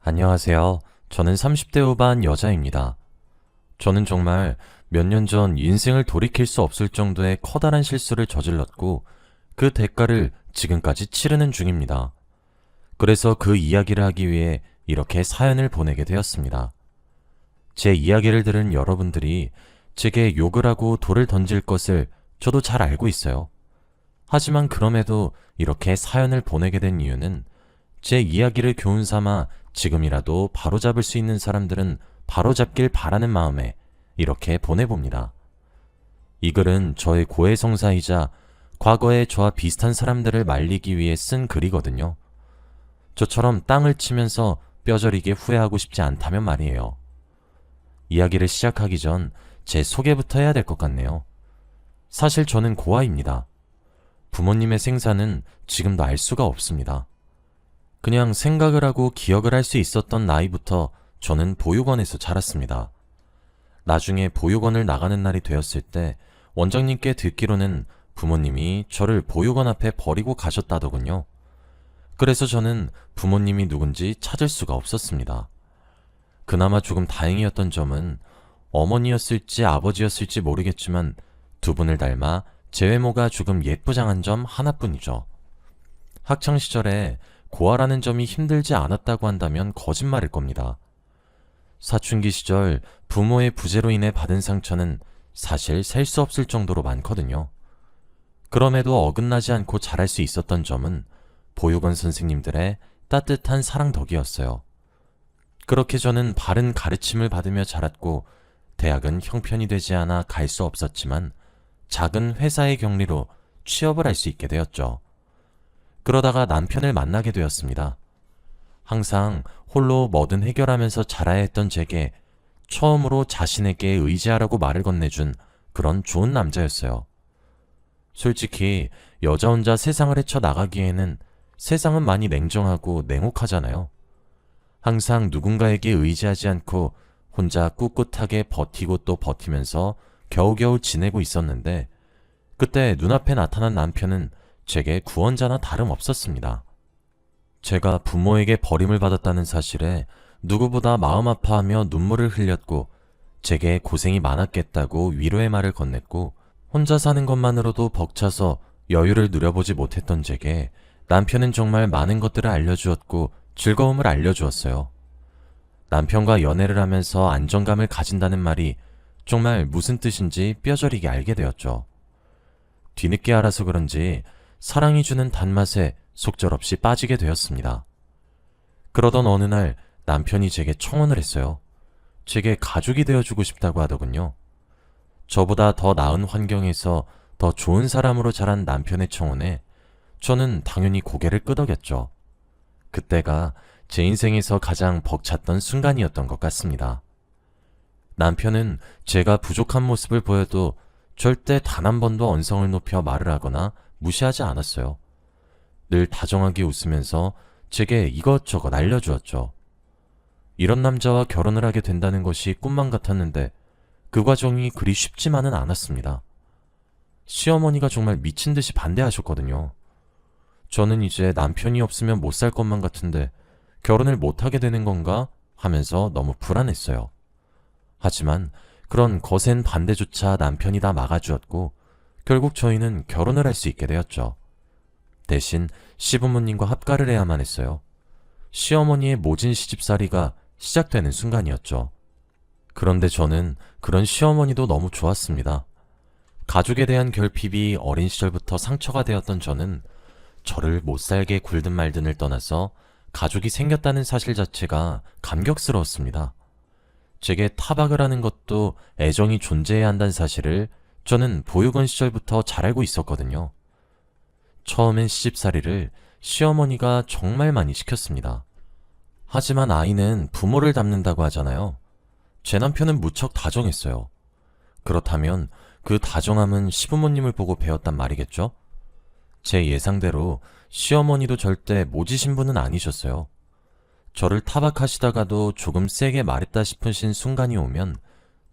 안녕하세요. 저는 30대 후반 여자입니다. 저는 정말 몇 년 전 인생을 돌이킬 수 없을 정도의 커다란 실수를 저질렀고 그 대가를 지금까지 치르는 중입니다. 그래서 그 이야기를 하기 위해 이렇게 사연을 보내게 되었습니다. 제 이야기를 들은 여러분들이 제게 욕을 하고 돌을 던질 것을 저도 잘 알고 있어요. 하지만 그럼에도 이렇게 사연을 보내게 된 이유는 제 이야기를 교훈 삼아 지금이라도 바로잡을 수 있는 사람들은 바로잡길 바라는 마음에 이렇게 보내봅니다. 이 글은 저의 고해성사이자 과거에 저와 비슷한 사람들을 말리기 위해 쓴 글이거든요. 저처럼 땅을 치면서 뼈저리게 후회하고 싶지 않다면 말이에요. 이야기를 시작하기 전 제 소개부터 해야 될 것 같네요. 사실 저는 고아입니다. 부모님의 생사는 지금도 알 수가 없습니다. 그냥 생각을 하고 기억을 할 수 있었던 나이부터 저는 보육원에서 자랐습니다. 나중에 보육원을 나가는 날이 되었을 때 원장님께 듣기로는 부모님이 저를 보육원 앞에 버리고 가셨다더군요. 그래서 저는 부모님이 누군지 찾을 수가 없었습니다. 그나마 조금 다행이었던 점은 어머니였을지 아버지였을지 모르겠지만 두 분을 닮아 제 외모가 조금 예쁘장한 점 하나뿐이죠. 학창시절에 고아라는 점이 힘들지 않았다고 한다면 거짓말일 겁니다. 사춘기 시절 부모의 부재로 인해 받은 상처는 사실 셀 수 없을 정도로 많거든요. 그럼에도 어긋나지 않고 잘할 수 있었던 점은 보육원 선생님들의 따뜻한 사랑 덕이었어요. 그렇게 저는 바른 가르침을 받으며 자랐고 대학은 형편이 되지 않아 갈 수 없었지만 작은 회사의 격리로 취업을 할 수 있게 되었죠. 그러다가 남편을 만나게 되었습니다. 항상 홀로 뭐든 해결하면서 자라야 했던 제게 처음으로 자신에게 의지하라고 말을 건네준 그런 좋은 남자였어요. 솔직히 여자 혼자 세상을 헤쳐나가기에는 세상은 많이 냉정하고 냉혹하잖아요. 항상 누군가에게 의지하지 않고 혼자 꿋꿋하게 버티고 또 버티면서 겨우겨우 지내고 있었는데 그때 눈앞에 나타난 남편은 제게 구원자나 다름없었습니다. 제가 부모에게 버림을 받았다는 사실에 누구보다 마음 아파하며 눈물을 흘렸고 제게 고생이 많았겠다고 위로의 말을 건넸고 혼자 사는 것만으로도 벅차서 여유를 누려보지 못했던 제게 남편은 정말 많은 것들을 알려주었고 즐거움을 알려주었어요. 남편과 연애를 하면서 안정감을 가진다는 말이 정말 무슨 뜻인지 뼈저리게 알게 되었죠. 뒤늦게 알아서 그런지 사랑이 주는 단맛에 속절없이 빠지게 되었습니다. 그러던 어느 날 남편이 제게 청혼을 했어요. 제게 가족이 되어주고 싶다고 하더군요. 저보다 더 나은 환경에서 더 좋은 사람으로 자란 남편의 청혼에 저는 당연히 고개를 끄덕였죠. 그때가 제 인생에서 가장 벅찼던 순간이었던 것 같습니다. 남편은 제가 부족한 모습을 보여도 절대 단 한 번도 언성을 높여 말을 하거나 무시하지 않았어요. 늘 다정하게 웃으면서 제게 이것저것 알려주었죠. 이런 남자와 결혼을 하게 된다는 것이 꿈만 같았는데 그 과정이 그리 쉽지만은 않았습니다. 시어머니가 정말 미친 듯이 반대하셨거든요. 저는 이제 남편이 없으면 못 살 것만 같은데 결혼을 못하게 되는 건가 하면서 너무 불안했어요. 하지만 그런 거센 반대조차 남편이 다 막아주었고 결국 저희는 결혼을 할 수 있게 되었죠. 대신 시부모님과 합가를 해야만 했어요. 시어머니의 모진 시집살이가 시작되는 순간이었죠. 그런데 저는 그런 시어머니도 너무 좋았습니다. 가족에 대한 결핍이 어린 시절부터 상처가 되었던 저는 저를 못살게 굴든 말든을 떠나서 가족이 생겼다는 사실 자체가 감격스러웠습니다. 제게 타박을 하는 것도 애정이 존재해야 한다는 사실을 저는 보육원 시절부터 잘 알고 있었거든요. 처음엔 시집살이를 시어머니가 정말 많이 시켰습니다. 하지만 아이는 부모를 닮는다고 하잖아요. 제 남편은 무척 다정했어요. 그렇다면 그 다정함은 시부모님을 보고 배웠단 말이겠죠? 제 예상대로 시어머니도 절대 모지신 분은 아니셨어요. 저를 타박하시다가도 조금 세게 말했다 싶으신 순간이 오면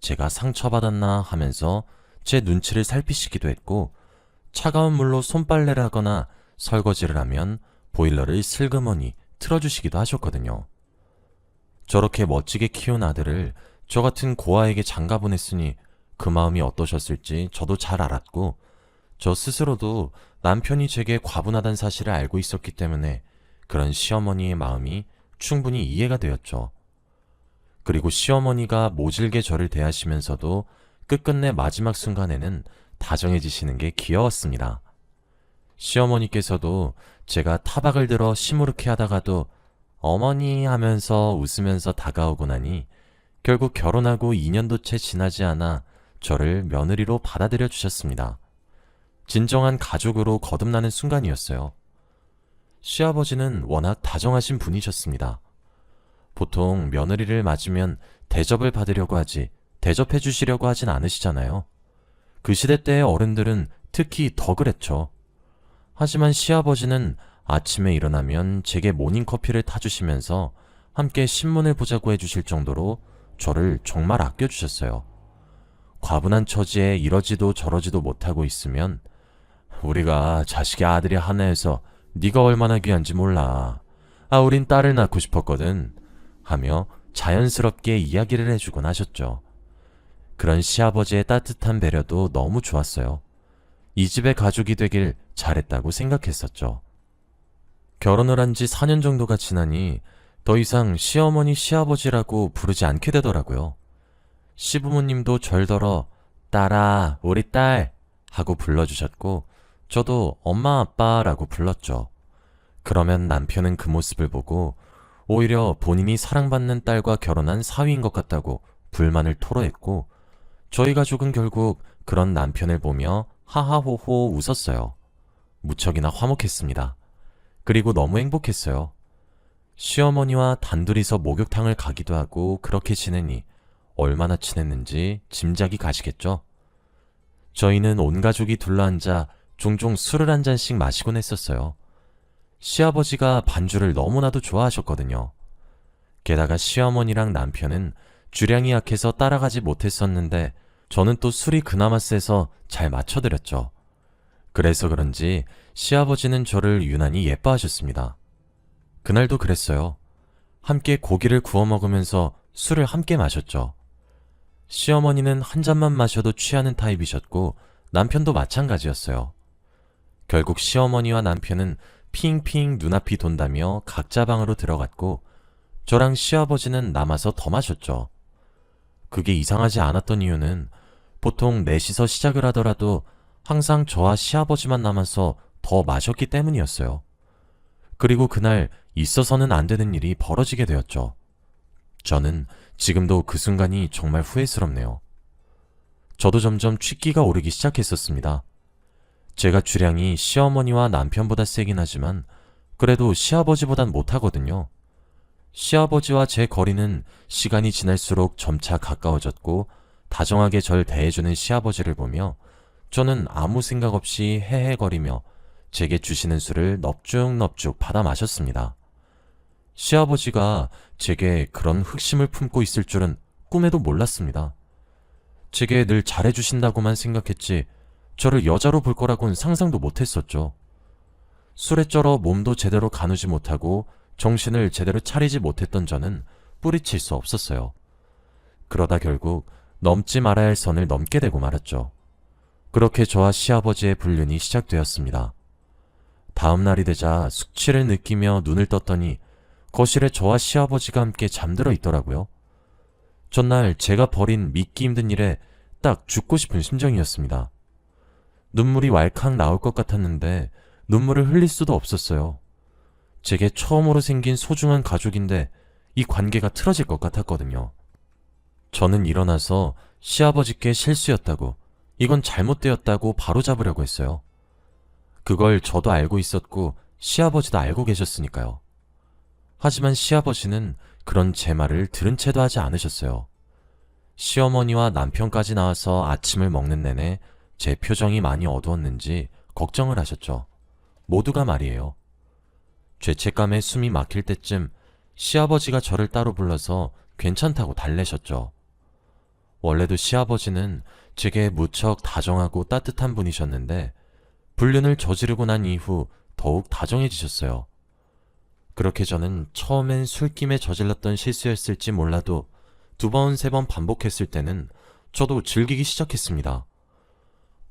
제가 상처받았나 하면서 제 눈치를 살피시기도 했고 차가운 물로 손빨래를 하거나 설거지를 하면 보일러를 슬그머니 틀어주시기도 하셨거든요. 저렇게 멋지게 키운 아들을 저 같은 고아에게 장가 보냈으니 그 마음이 어떠셨을지 저도 잘 알았고, 저 스스로도 남편이 제게 과분하다는 사실을 알고 있었기 때문에 그런 시어머니의 마음이 충분히 이해가 되었죠. 그리고 시어머니가 모질게 저를 대하시면서도 끝끝내 마지막 순간에는 다정해지시는 게 귀여웠습니다. 시어머니께서도 제가 타박을 들어 시무룩해 하다가도 어머니 하면서 웃으면서 다가오고 나니 결국 결혼하고 2년도 채 지나지 않아 저를 며느리로 받아들여 주셨습니다. 진정한 가족으로 거듭나는 순간이었어요. 시아버지는 워낙 다정하신 분이셨습니다. 보통 며느리를 맞으면 대접을 받으려고 하지 대접해 주시려고 하진 않으시잖아요. 그 시대 때의 어른들은 특히 더 그랬죠. 하지만 시아버지는 아침에 일어나면 제게 모닝커피를 타주시면서 함께 신문을 보자고 해주실 정도로 저를 정말 아껴주셨어요. 과분한 처지에 이러지도 저러지도 못하고 있으면 우리가 자식의 아들이 하나 해서 네가 얼마나 귀한지 몰라. 우린 딸을 낳고 싶었거든. 하며 자연스럽게 이야기를 해주곤 하셨죠. 그런 시아버지의 따뜻한 배려도 너무 좋았어요. 이 집의 가족이 되길 잘했다고 생각했었죠. 결혼을 한 지 4년 정도가 지나니 더 이상 시어머니, 시아버지라고 부르지 않게 되더라고요. 시부모님도 절더러 딸아, 우리 딸 하고 불러주셨고 저도 엄마, 아빠라고 불렀죠. 그러면 남편은 그 모습을 보고 오히려 본인이 사랑받는 딸과 결혼한 사위인 것 같다고 불만을 토로했고, 저희 가족은 결국 그런 남편을 보며 하하호호 웃었어요. 무척이나 화목했습니다. 그리고 너무 행복했어요. 시어머니와 단둘이서 목욕탕을 가기도 하고 그렇게 지내니 얼마나 친했는지 짐작이 가시겠죠? 저희는 온 가족이 둘러앉아 종종 술을 한 잔씩 마시곤 했었어요. 시아버지가 반주를 너무나도 좋아하셨거든요. 게다가 시어머니랑 남편은 주량이 약해서 따라가지 못했었는데 저는 또 술이 그나마 세서 잘 맞춰드렸죠. 그래서 그런지 시아버지는 저를 유난히 예뻐하셨습니다. 그날도 그랬어요. 함께 고기를 구워 먹으면서 술을 함께 마셨죠. 시어머니는 한 잔만 마셔도 취하는 타입이셨고 남편도 마찬가지였어요. 결국 시어머니와 남편은 핑핑 눈앞이 돈다며 각자 방으로 들어갔고 저랑 시아버지는 남아서 더 마셨죠. 그게 이상하지 않았던 이유는 보통 넷이서 시작을 하더라도 항상 저와 시아버지만 남아서 더 마셨기 때문이었어요. 그리고 그날 있어서는 안 되는 일이 벌어지게 되었죠. 저는 지금도 그 순간이 정말 후회스럽네요. 저도 점점 취기가 오르기 시작했었습니다. 제가 주량이 시어머니와 남편보다 세긴 하지만 그래도 시아버지보단 못하거든요. 시아버지와 제 거리는 시간이 지날수록 점차 가까워졌고 다정하게 절 대해주는 시아버지를 보며 저는 아무 생각 없이 헤헤거리며 제게 주시는 술을 넙죽넙죽 받아 마셨습니다. 시아버지가 제게 그런 흑심을 품고 있을 줄은 꿈에도 몰랐습니다. 제게 늘 잘해주신다고만 생각했지 저를 여자로 볼 거라고는 상상도 못했었죠. 술에 쩔어 몸도 제대로 가누지 못하고 정신을 제대로 차리지 못했던 저는 뿌리칠 수 없었어요. 그러다 결국 넘지 말아야 할 선을 넘게 되고 말았죠. 그렇게 저와 시아버지의 불륜이 시작되었습니다. 다음 날이 되자 숙취를 느끼며 눈을 떴더니 거실에 저와 시아버지가 함께 잠들어 있더라고요. 전날 제가 벌인 믿기 힘든 일에 딱 죽고 싶은 심정이었습니다. 눈물이 왈칵 나올 것 같았는데 눈물을 흘릴 수도 없었어요. 제게 처음으로 생긴 소중한 가족인데 이 관계가 틀어질 것 같았거든요. 저는 일어나서 시아버지께 실수였다고, 이건 잘못되었다고 바로잡으려고 했어요. 그걸 저도 알고 있었고 시아버지도 알고 계셨으니까요. 하지만 시아버지는 그런 제 말을 들은 채도 하지 않으셨어요. 시어머니와 남편까지 나와서 아침을 먹는 내내 제 표정이 많이 어두웠는지 걱정을 하셨죠. 모두가 말이에요. 죄책감에 숨이 막힐 때쯤 시아버지가 저를 따로 불러서 괜찮다고 달래셨죠. 원래도 시아버지는 제게 무척 다정하고 따뜻한 분이셨는데 불륜을 저지르고 난 이후 더욱 다정해지셨어요. 그렇게 저는 처음엔 술김에 저질렀던 실수였을지 몰라도 2번, 3번 반복했을 때는 저도 즐기기 시작했습니다.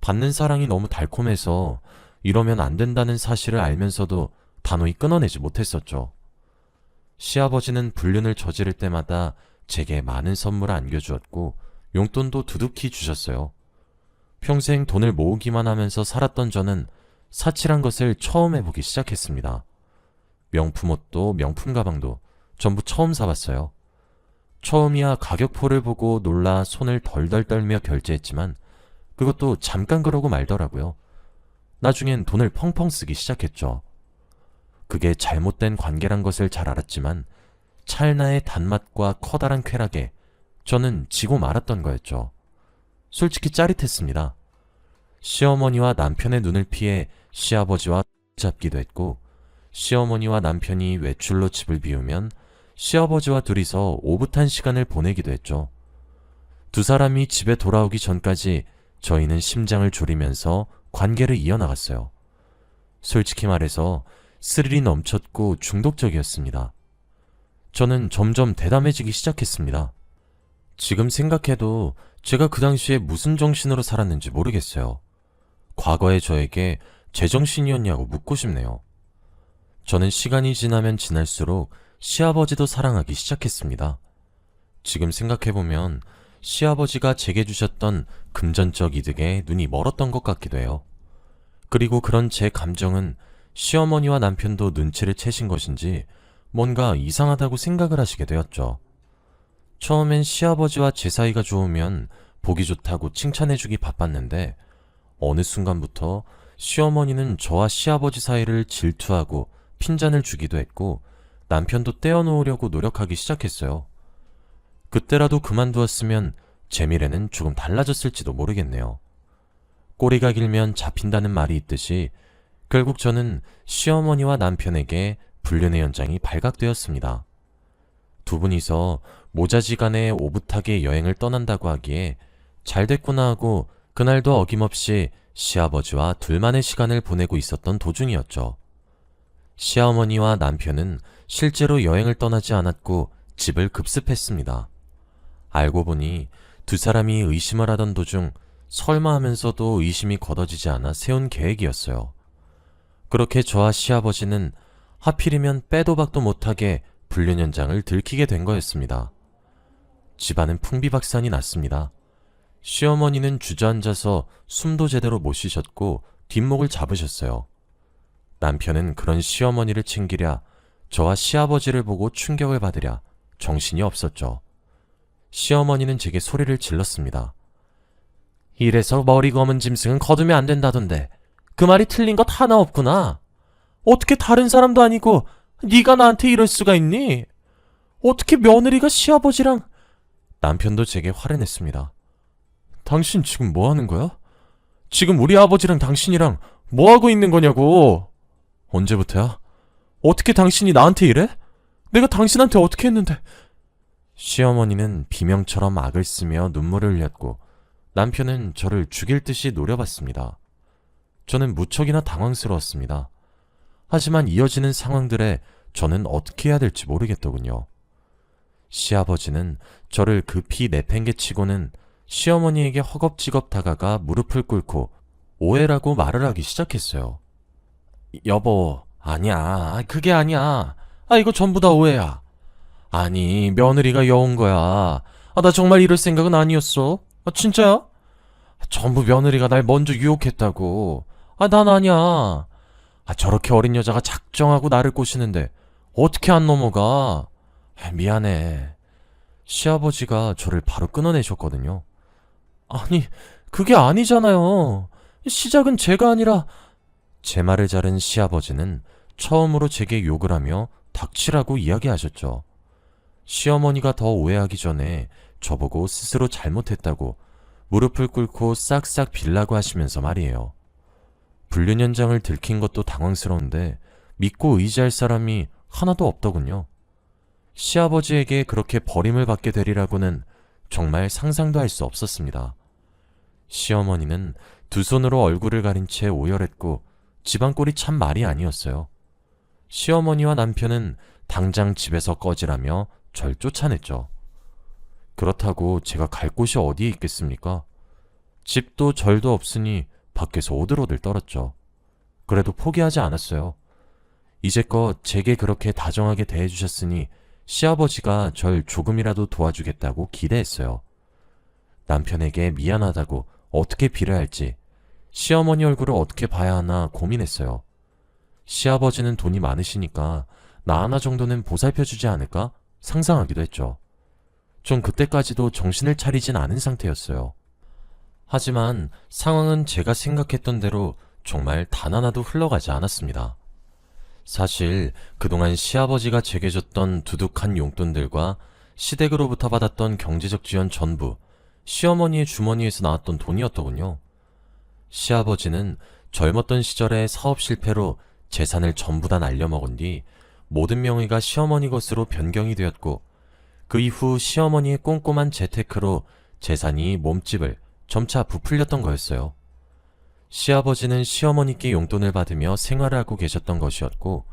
받는 사랑이 너무 달콤해서 이러면 안 된다는 사실을 알면서도 단호히 끊어내지 못했었죠. 시아버지는 불륜을 저지를 때마다 제게 많은 선물을 안겨주었고 용돈도 두둑히 주셨어요. 평생 돈을 모으기만 하면서 살았던 저는 사치란 것을 처음 해보기 시작했습니다. 명품 옷도 명품 가방도 전부 처음 사봤어요. 처음이야 가격표를 보고 놀라 손을 덜덜 떨며 결제했지만 그것도 잠깐 그러고 말더라고요. 나중엔 돈을 펑펑 쓰기 시작했죠. 그게 잘못된 관계란 것을 잘 알았지만 찰나의 단맛과 커다란 쾌락에 저는 지고 말았던 거였죠. 솔직히 짜릿했습니다. 시어머니와 남편의 눈을 피해 시아버지와 잡기도 했고 시어머니와 남편이 외출로 집을 비우면 시아버지와 둘이서 오붓한 시간을 보내기도 했죠. 두 사람이 집에 돌아오기 전까지 저희는 심장을 졸이면서 관계를 이어나갔어요. 솔직히 말해서 스릴이 넘쳤고 중독적이었습니다. 저는 점점 대담해지기 시작했습니다. 지금 생각해도 제가 그 당시에 무슨 정신으로 살았는지 모르겠어요. 과거의 저에게 제정신이었냐고 묻고 싶네요. 저는 시간이 지나면 지날수록 시아버지도 사랑하기 시작했습니다. 지금 생각해보면 시아버지가 제게 주셨던 금전적 이득에 눈이 멀었던 것 같기도 해요. 그리고 그런 제 감정은 시어머니와 남편도 눈치를 채신 것인지 뭔가 이상하다고 생각을 하시게 되었죠. 처음엔 시아버지와 제 사이가 좋으면 보기 좋다고 칭찬해주기 바빴는데 어느 순간부터 시어머니는 저와 시아버지 사이를 질투하고 핀잔을 주기도 했고 남편도 떼어놓으려고 노력하기 시작했어요. 그때라도 그만두었으면 제 미래는 조금 달라졌을지도 모르겠네요. 꼬리가 길면 잡힌다는 말이 있듯이 결국 저는 시어머니와 남편에게 불륜의 연장이 발각되었습니다. 두 분이서 모자지간에 오붓하게 여행을 떠난다고 하기에 잘 됐구나 하고 그날도 어김없이 시아버지와 둘만의 시간을 보내고 있었던 도중이었죠. 시어머니와 남편은 실제로 여행을 떠나지 않았고 집을 급습했습니다. 알고 보니 두 사람이 의심을 하던 도중 설마 하면서도 의심이 걷어지지 않아 세운 계획이었어요. 그렇게 저와 시아버지는 하필이면 빼도 박도 못하게 불륜 현장을 들키게 된 거였습니다. 집안은 풍비박산이 났습니다. 시어머니는 주저앉아서 숨도 제대로 못 쉬셨고 뒷목을 잡으셨어요. 남편은 그런 시어머니를 챙기랴 저와 시아버지를 보고 충격을 받으랴 정신이 없었죠. 시어머니는 제게 소리를 질렀습니다. 이래서 머리 검은 짐승은 거두면 안 된다던데 그 말이 틀린 것 하나 없구나. 어떻게 다른 사람도 아니고 네가 나한테 이럴 수가 있니? 어떻게 며느리가 시아버지랑... 남편도 제게 화를 냈습니다. 당신 지금 뭐 하는 거야? 지금 우리 아버지랑 당신이랑 뭐 하고 있는 거냐고. 언제부터야? 어떻게 당신이 나한테 이래? 내가 당신한테 어떻게 했는데... 시어머니는 비명처럼 악을 쓰며 눈물을 흘렸고 남편은 저를 죽일 듯이 노려봤습니다. 저는 무척이나 당황스러웠습니다. 하지만 이어지는 상황들에 저는 어떻게 해야 될지 모르겠더군요. 시아버지는 저를 급히 내팽개치고는 시어머니에게 허겁지겁 다가가 무릎을 꿇고 오해라고 말을 하기 시작했어요. 여보, 아니야. 그게 아니야. 이거 전부 다 오해야. 아니, 며느리가 여운 거야. 나 정말 이럴 생각은 아니었어. 진짜야? 전부 며느리가 날 먼저 유혹했다고. 난 아니야. 저렇게 어린 여자가 작정하고 나를 꼬시는데 어떻게 안 넘어가? 미안해. 시아버지가 저를 바로 끊어내셨거든요. 아니, 그게 아니잖아요. 시작은 제가 아니라... 제 말을 자른 시아버지는 처음으로 제게 욕을 하며 닥치라고 이야기하셨죠. 시어머니가 더 오해하기 전에 저보고 스스로 잘못했다고 무릎을 꿇고 싹싹 빌라고 하시면서 말이에요. 불륜 현장을 들킨 것도 당황스러운데 믿고 의지할 사람이 하나도 없더군요. 시아버지에게 그렇게 버림을 받게 되리라고는 정말 상상도 할 수 없었습니다. 시어머니는 두 손으로 얼굴을 가린 채 오열했고 집안 꼴이 참 말이 아니었어요. 시어머니와 남편은 당장 집에서 꺼지라며 절 쫓아냈죠. 그렇다고 제가 갈 곳이 어디에 있겠습니까? 집도 절도 없으니 밖에서 오들오들 떨었죠. 그래도 포기하지 않았어요. 이제껏 제게 그렇게 다정하게 대해주셨으니 시아버지가 절 조금이라도 도와주겠다고 기대했어요. 남편에게 미안하다고 어떻게 빌어야 할지, 시어머니 얼굴을 어떻게 봐야 하나 고민했어요. 시아버지는 돈이 많으시니까 나 하나 정도는 보살펴주지 않을까 상상하기도 했죠. 전 그때까지도 정신을 차리진 않은 상태였어요. 하지만 상황은 제가 생각했던 대로 정말 단 하나도 흘러가지 않았습니다. 사실 그동안 시아버지가 제게 줬던 두둑한 용돈들과 시댁으로부터 받았던 경제적 지원 전부 시어머니의 주머니에서 나왔던 돈이었더군요. 시아버지는 젊었던 시절에 사업 실패로 재산을 전부 다 날려먹은 뒤 모든 명의가 시어머니 것으로 변경이 되었고, 그 이후 시어머니의 꼼꼼한 재테크로 재산이 몸집을 점차 부풀렸던 거였어요. 시아버지는 시어머니께 용돈을 받으며 생활을 하고 계셨던 것이었고,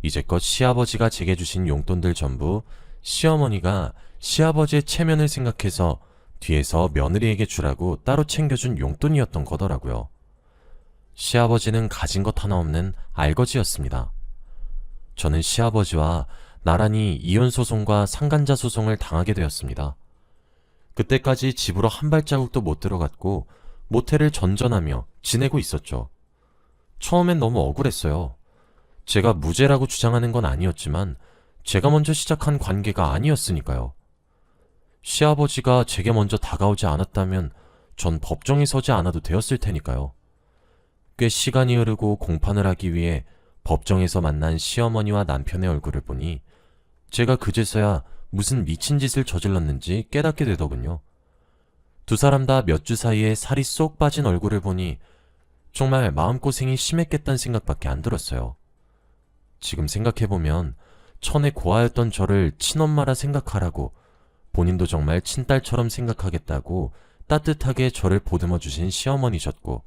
이제껏 시아버지가 제게 주신 용돈들 전부 시어머니가 시아버지의 체면을 생각해서 뒤에서 며느리에게 주라고 따로 챙겨준 용돈이었던 거더라고요. 시아버지는 가진 것 하나 없는 알거지였습니다. 저는 시아버지와 나란히 이혼소송과 상간자 소송을 당하게 되었습니다. 그때까지 집으로 한 발자국도 못 들어갔고 모텔을 전전하며 지내고 있었죠. 처음엔 너무 억울했어요. 제가 무죄라고 주장하는 건 아니었지만 제가 먼저 시작한 관계가 아니었으니까요. 시아버지가 제게 먼저 다가오지 않았다면 전 법정에 서지 않아도 되었을 테니까요. 꽤 시간이 흐르고 공판을 하기 위해 법정에서 만난 시어머니와 남편의 얼굴을 보니 제가 그제서야 무슨 미친 짓을 저질렀는지 깨닫게 되더군요. 두 사람 다 몇 주 사이에 살이 쏙 빠진 얼굴을 보니 정말 마음고생이 심했겠다는 생각밖에 안 들었어요. 지금 생각해보면 천의 고아였던 저를 친엄마라 생각하라고, 본인도 정말 친딸처럼 생각하겠다고 따뜻하게 저를 보듬어 주신 시어머니셨고,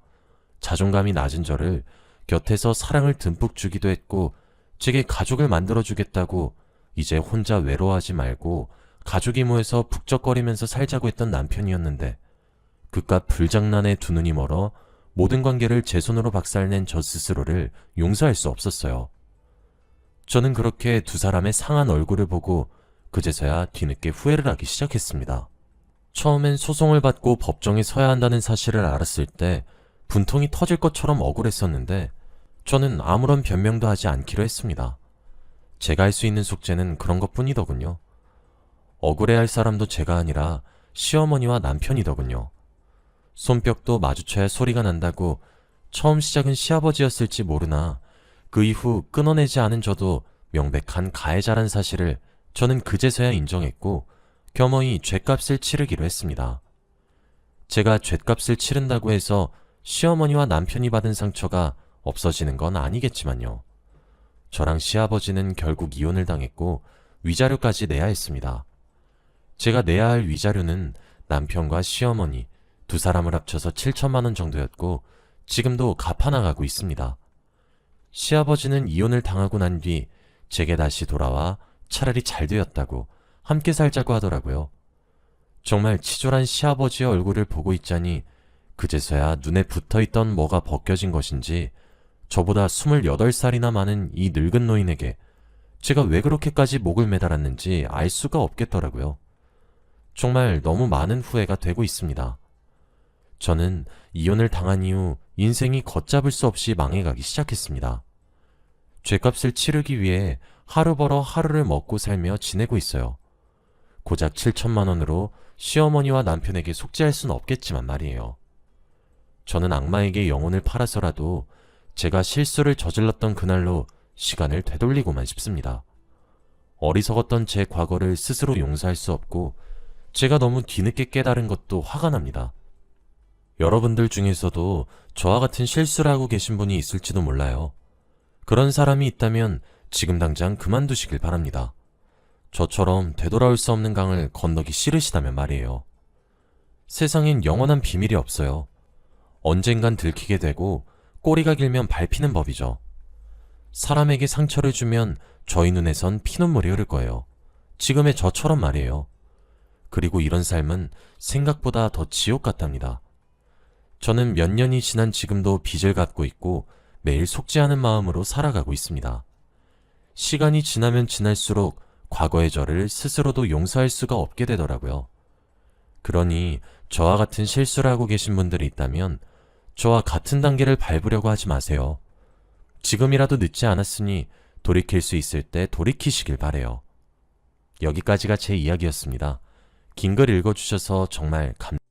자존감이 낮은 저를 곁에서 사랑을 듬뿍 주기도 했고, 제게 가족을 만들어주겠다고 이제 혼자 외로워하지 말고 가족이 모여서 북적거리면서 살자고 했던 남편이었는데, 그깟 불장난에 두 눈이 멀어 모든 관계를 제 손으로 박살낸 저 스스로를 용서할 수 없었어요. 저는 그렇게 두 사람의 상한 얼굴을 보고 그제서야 뒤늦게 후회를 하기 시작했습니다. 처음엔 소송을 받고 법정에 서야 한다는 사실을 알았을 때 분통이 터질 것처럼 억울했었는데, 저는 아무런 변명도 하지 않기로 했습니다. 제가 할 수 있는 숙제는 그런 것뿐이더군요. 억울해할 사람도 제가 아니라 시어머니와 남편이더군요. 손뼉도 마주쳐야 소리가 난다고 처음 시작은 시아버지였을지 모르나 그 이후 끊어내지 않은 저도 명백한 가해자란 사실을 저는 그제서야 인정했고 겸허히 죗값을 치르기로 했습니다. 제가 죗값을 치른다고 해서 시어머니와 남편이 받은 상처가 없어지는 건 아니겠지만요. 저랑 시아버지는 결국 이혼을 당했고 위자료까지 내야 했습니다. 제가 내야 할 위자료는 남편과 시어머니 두 사람을 합쳐서 7천만 원 정도였고 지금도 갚아나가고 있습니다. 시아버지는 이혼을 당하고 난 뒤 제게 다시 돌아와 차라리 잘 되었다고 함께 살자고 하더라고요. 정말 치졸한 시아버지의 얼굴을 보고 있자니 그제서야 눈에 붙어있던 뭐가 벗겨진 것인지 저보다 28살이나 많은 이 늙은 노인에게 제가 왜 그렇게까지 목을 매달았는지 알 수가 없겠더라고요. 정말 너무 많은 후회가 되고 있습니다. 저는 이혼을 당한 이후 인생이 걷잡을 수 없이 망해가기 시작했습니다. 죗값을 치르기 위해 하루 벌어 하루를 먹고 살며 지내고 있어요. 고작 7천만 원으로 시어머니와 남편에게 속죄할 수는 없겠지만 말이에요. 저는 악마에게 영혼을 팔아서라도 제가 실수를 저질렀던 그날로 시간을 되돌리고만 싶습니다. 어리석었던 제 과거를 스스로 용서할 수 없고 제가 너무 뒤늦게 깨달은 것도 화가 납니다. 여러분들 중에서도 저와 같은 실수를 하고 계신 분이 있을지도 몰라요. 그런 사람이 있다면 지금 당장 그만두시길 바랍니다. 저처럼 되돌아올 수 없는 강을 건너기 싫으시다면 말이에요. 세상엔 영원한 비밀이 없어요. 언젠간 들키게 되고 꼬리가 길면 밟히는 법이죠. 사람에게 상처를 주면 저희 눈에선 피눈물이 흐를 거예요. 지금의 저처럼 말이에요. 그리고 이런 삶은 생각보다 더 지옥 같답니다. 저는 몇 년이 지난 지금도 빚을 갚고 있고 매일 속지 않은 마음으로 살아가고 있습니다. 시간이 지나면 지날수록 과거의 저를 스스로도 용서할 수가 없게 되더라고요. 그러니 저와 같은 실수를 하고 계신 분들이 있다면 저와 같은 단계를 밟으려고 하지 마세요. 지금이라도 늦지 않았으니 돌이킬 수 있을 때 돌이키시길 바래요. 여기까지가 제 이야기였습니다. 긴 글 읽어주셔서 정말 감사합니다.